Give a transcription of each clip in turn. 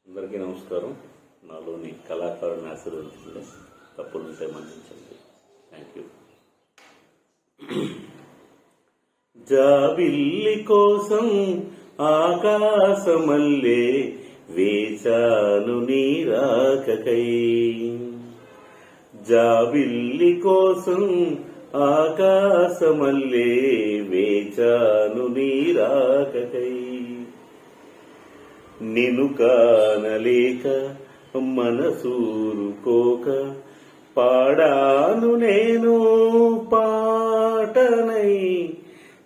అందరికీ నమస్కారం. నాలోని కళాకారుని ఆశీర్వదించండి, తప్పులుంటే మన్నించండి. Thank you. జాబిల్లి కోసం ఆకాశమల్లే వేచాను నీ రాకకై. జాబిల్లి కోసం ఆకాశమల్లే వేచాను నీ రాకకై. నిన్ను కానలేక మనసూరుకోక పాడాను నేను పాటనై.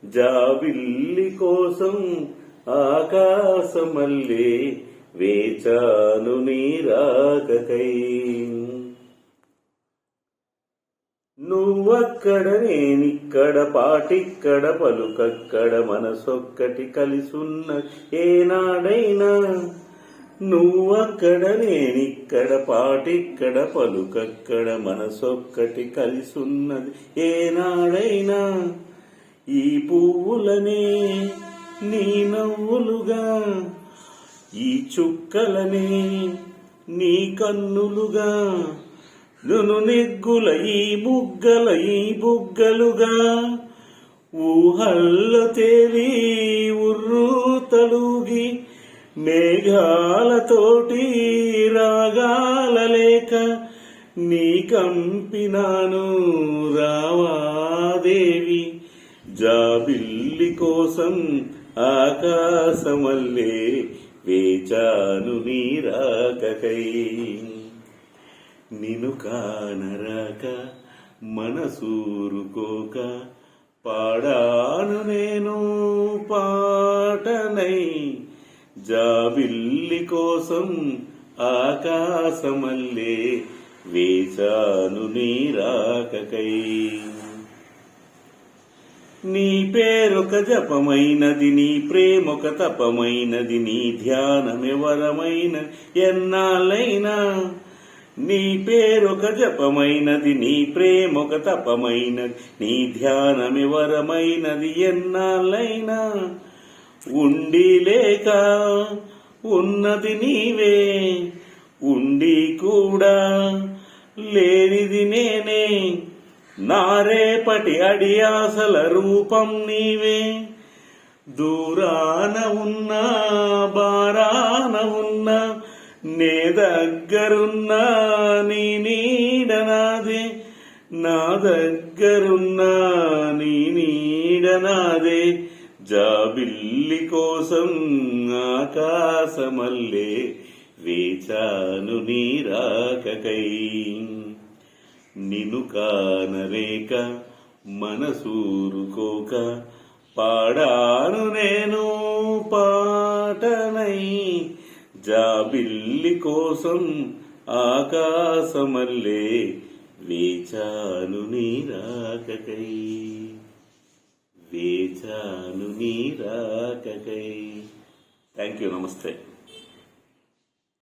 జాబిల్లి కోసం ఆకాశమల్లే వేచాను నీ రాకకై. నువ్వక్కడ నేనిక్కడ పాటిక్కడ పలుకక్కడ మనసొక్కటి కలిసున్న ఏనాడైనా. నువ్వక్కడ నేనిక్కడ పాటిక్కడ పలుకక్కడ మనసొక్కటి కలిసున్నది ఏనాడైనా. ఈ పువ్వులనే నీ నవ్వులుగా, ఈ చుక్కలనే నీ కన్నులుగా, నును నెగ్గుల ఈ బుగ్గల ఈ బుగ్గలుగా, ఊహల్లో తేలి ఉర్రు తలుగి మేఘాలతోటి రాగాల లేక నీ కంపినాను రావాదేవి. జాబిల్లి కోసం ఆకాశమల్లే వేచాను నీ రాకకై. నిన్ను కానరాక మనసూరుకోక పాడాను నేను పాటనై. జాబిల్లి కోసం ఆకాశమల్లే వేచాను నీ రాకకై. నీ పేరొక జపమైనది, నీ ప్రేమొక తపమైనది, నీ ధ్యానమెవరమైనది ఎన్నాళ్ళైనా. నీ పేరొక జపమైనది, నీ ప్రేమొక తపమైనది, నీ ధ్యానమెవరమైనది ఎన్నాళ్ళైనా. ఉండి లేక ఉన్నది నీవే, ఉండి కూడా లేనిది నేనే. నారేపటి అడియాసల రూపం నీవే. దూరాన ఉన్నా బారాన ఉన్నా నే దగ్గరున్నా నీ నీడ నాదే. నా దగ్గరున్నా నీ నీడ నాదే. జాబిల్లి కోసం ఆకాశమల్లే వేచాను నీ రాకకై. నిన్ను కానలేక మనసూరుకోక పాడాను నేను పాటనై. జాబిల్లి కోసం ఆకాశమల్లే వేచాను నీ రాకకై. వేచాను నీ రాకకై. Thank you. నమస్తే.